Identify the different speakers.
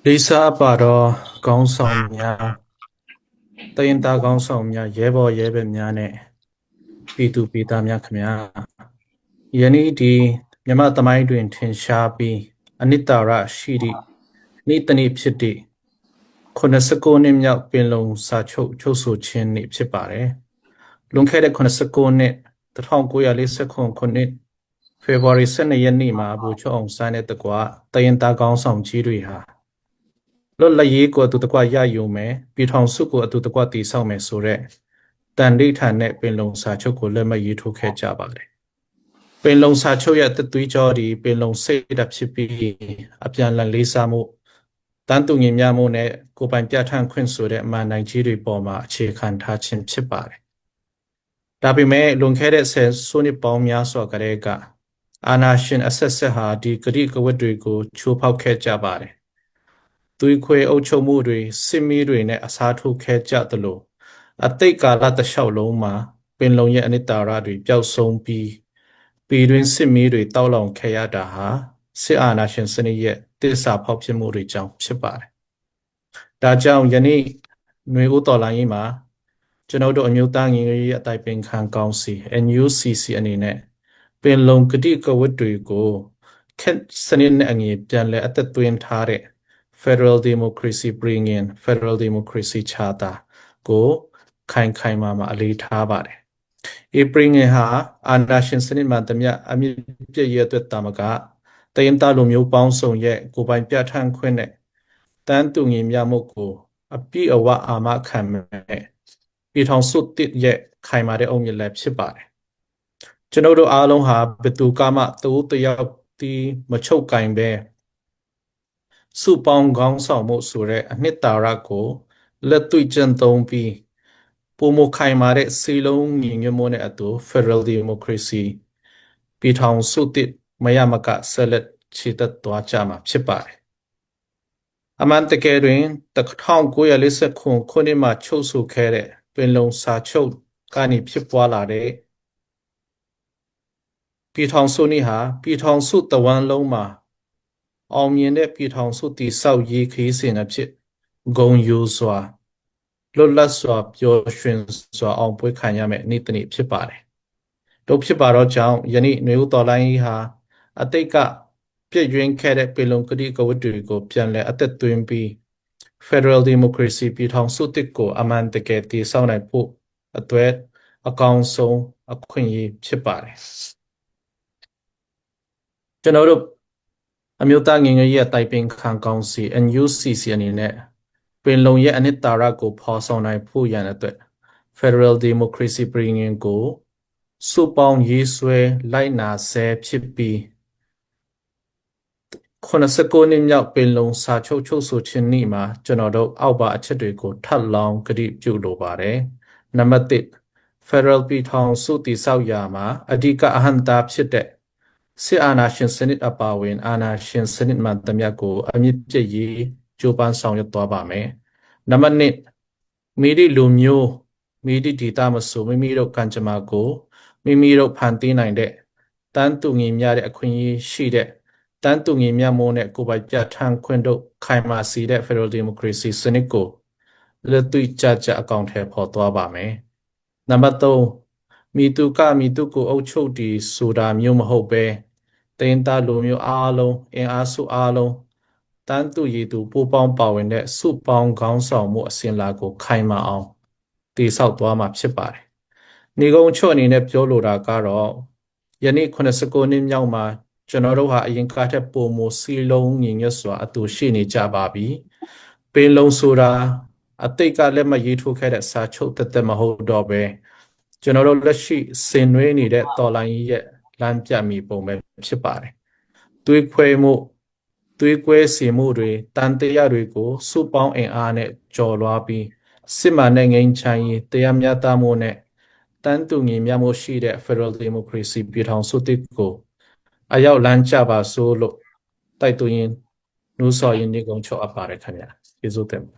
Speaker 1: Lisa Baro Gong Song Mya Tayinta Gong Song Mya Yebo Yebe Mya Ne Pitu Pita Mya Khmya Yani Di Myama Tamai Twin Tin Shapi Anitara Shiri Nitani Pshiti Konasako Nim Yak Pinlong Sa Chosu Chin Nip Chipare Lunkede Konasako Nit the Hong Koya Lisa Kong Konit February Sene Yani Ma Bucho On Sane the Gua Tayinta Gong Song Chiri Haလောလရေးကိုတူတကွာရယူမယ်ပြည်ထောင်စုကိုအတူတကွာတည်ဆောက်မယ်ဆိုတဲ့တန်ဋိဌာန်နဲ့ပင်လုံစာချုပ်ကိုလက်မှတ်ရေးထိုးခဲ့ကြပါတယ်ပင်လုံစာချုပ်ရဲ့တသွေးကြောဒီပင်လုံစိတ်ဓာတ်ဖြစ်ပြီးအပြန်လည်လေးစားမှုတန်တူညီမျှမှုနဲ့ကိုယ်ပိုင်ပြဋ္ဌာန်းခွင့်ဆိုတဲ့အမှန်တိုင်းကြီးတွေပေါ်မှာအခြေခံထားခြင်းဖြစ်ပါတယ်ဒါပေမဲ့လွန်ခဲ့တဲ့စုနှစ်ပေါင်းများစွာကတည်းကအာဏာရှင်အဆက်ဆက်ဟာဒီကတိကဝတ်တွေကိုချိုးဖောက်ခဲ့ကြပါတယ်သွေးခွဲအုပ်ချုပ်မှုတွေစစ်မီးတွေနဲ့အစားထိုးခဲကြသလိုအတိတ်ကာလတစ်လျှောက်လုံးမှာပင်လုံရဲ့အနိတ္တရတွေပျောက်ဆုံးပြီးပြည်တွင်းစစ်မီးတွေတောက်လောင်ခဲရတာဟာစစ်အာဏာရှင်စနစ်ရဲ့တစ္ဆာဖောက်ဖြစ်မှုတွေကြောင့်ဖြစ်ပါတယ်။ဒါကြောင့်ယနေ့ຫນွေဦးတော်လိုင်းရေးမှာကျွန်တော်တို့အမျိုးသားညီညွတ်ရေးအတိုင်ပင်ခံကောင်စီ NUCC အနေနဲ့ပင်လုံကတိကဝတ်တွေကိုခက်စနစ်နဲ့အငြင်းပြန်လဲအသက်သွင်းထားတဲ့Federal Democracy Bring in Federal Democracy Charter ကိုခိုင်မာအလေးထားပါတယ်။ Bring in ဟာအာဏာရှင်စနစ်မှာတမျှအမြင့်ပြည့်ရဲ့အတွက်တာမကတရင်သားလူမျိုးပေါင်းစုံရဲ့ကိုယ်ပိုင်ပြဋ္ဌာန်းခွင့်နဲ့တန်းတူညီမျှမှုကိုအပြည့်အဝအာမခံမဲ့ပြည်ထောင်စုတစ်ရဲ့ခိုင်မာတဲ့အုံမြစ်လည်းဖြစ်ပါတယ်။ကျွန်တော်တို့အားလုံးဟာဘယ်သူကမှတူတယောက်တီးမချုပ်ကင်ပဲစုပေါင်းခေါင်းဆောင်မှုဆိုတဲ့အနှစ်သာရကိုလက်တွေ့ကျင့်သုံးပြီးပုံမခိုင်မာတဲ့စီလုံးညီညွတ်မှုနဲ့အတူ Federal Democracy ပြည်ထောင်စုတစ်မရမကဆက်လက်ချီတက်သွားကြမှာဖြစ်ပါတယ်။အမှန်တကယ်တွင်1949ခုနှစ်မှာချုပ်ဆိုခဲ့တဲ့ပင်လုံစာချုပ်ကနေဖြစ်ပွားလာတဲ့ပြည်ထောင်စုနည်းဟာပြည်ထောင်စုတဝန်းလုံးမှာအောင်မြင်တဲ့ပြည်ထောင်စုတည်ဆောက်ရေးခရီးစဉ်အဖြစ်ဂုဏ်ယူစွာလွတ်လပ်စွာပျော်ရွှင်စွာအောင်ပွဲခံရမယ့်နေ့တစ်နေ့ဖြစ်ပါတယ်။တို့ဖြစ်ပါတော့ကြောင့်ယနေ့ຫນွေဦးတော်လိုင်းဟာအတိတ်ကပြည့်ရွှင်ခဲ့တဲ့ပင်လုံကတိကဝတ်တွေကိုပြန်လည်အသက်သွင်းပြီး Federal Democracy ပြည်ထောင်စုတစ်ကိုအမှန်တကယ်တည်ဆောက်နိုင်ဖို့အတွက်အကောင်းဆုံးအခွင့်အရေးဖြစ်ပါတယ်။ကျွန်တော်တို့အမျိုးသားညီညွတ်ရေးအတိုင်ပင်ခံကောင်စီ NUCC အနေနဲ့ပင်လုံရဲ့အနှစ်သာရကိုဖော်ဆောင်နိုင်ဖို့ရန်အတွက် Federal Democracy Bring in ကိုစုပေါင်းရေးဆွဲလိုက်နာဆဲဖြစ်ပြီး89နှစ်မြောက်ပင်လုံစာချုပ်ချုပ်ဆိုခြင်းနေ့မှာကျွန်တော်တို့အောက်ပါအချက်တွေကိုထပ်လောင်းကတိပြုလိုပါတယ်။နံပါတ်1 Federal ပြည်ထောင်စုတည်ဆောက်ရာမှာအဓိကအဟန့်တာဖြစ်တဲ့စစ်အာဏာရှင်စနစ်အပါအဝင်အာဏာရှင်စနစ်မှတမျှကိုအမြင့်ပြည့်ရေးကြိုးပမ်းဆောင်ရွက်သွားပါမယ်။နံပါတ်2မိဒီလူမျိုးမိဒီဒေတာမဆိုမိမိတို့ကံကြမ္မာကိုမိမိတို့ဖန်တီးနိုင်တဲ့တန်းတူညီမျှတဲ့အခွင့်အရေးရှိတဲ့တန်းတူညီမျှမို့နဲ့ကိုယ်ပိုင်ပြဋ္ဌာန်းခွင့်တို့ခိုင်မာစေတဲ့ Federal Democracy စနစ်ကိုလက်တွေ့ကျကျအကောင့်ထဲပေါ်သွားပါမယ်။နံပါတ်3မိသူကိုအုပ်ချုပ်တည်ဆိုတာမျိုးမဟုတ်ပဲတင်တာလူမျိုးအားလုံးအင်အားစုအားလုံးတန်းတူရည်သူပူပေါင်းပါဝင်တဲ့စုပေါင်းခေါင်းဆောင်မှုအစဉ်လာကိုခိုင်မာအောင်တည်ဆောက်သွားမှာဖြစ်ပါတယ်။နေကုန်းချွတ်အနေနဲ့ပြောလိုတာကတော့ယနေ့89နှစ်မြောက်မှာကျွန်တော်တို့ဟာအရင်ကထက်ပိုမိုစီလုံးညီညွတ်စွာအတူရှိနေကြပါပြီ။ပင်လုံဆိုတာအတိတ်ကလက်မှတ်ရေးထိုးခဲ့တဲ့စာချုပ်သက်မဟုတ်တော့ပဲကျွန်တော်တို့လက်ရှိဆင်နွှဲနေတဲ့တော်လိုင်းရဲ့လမ်းပြမီပုံပဲဖြစ်ပါတယ်။သွေးခွဲမှုသွေးကွဲစီမှုတွေတန်တရားတွေကိုစုပေါင်းအင်အားနဲ့ကြော်လွှားပြီးစစ်မှန်တဲ့ငြိမ်းချမ်းရေးတရားမျှတမှုနဲ့တန်းတူညီမျှမှုရှိတဲ့ Federal Democracy ပြည်ထောင်စုတစ်ကိုအရောက်လမ်းကျပါဆိုလို့တိုက်တွန်းရင်းနှိုးဆော်ရင်းနေကုန်ချောအပ်ပါတယ်ခင်ဗျာကျေးဇူးတင်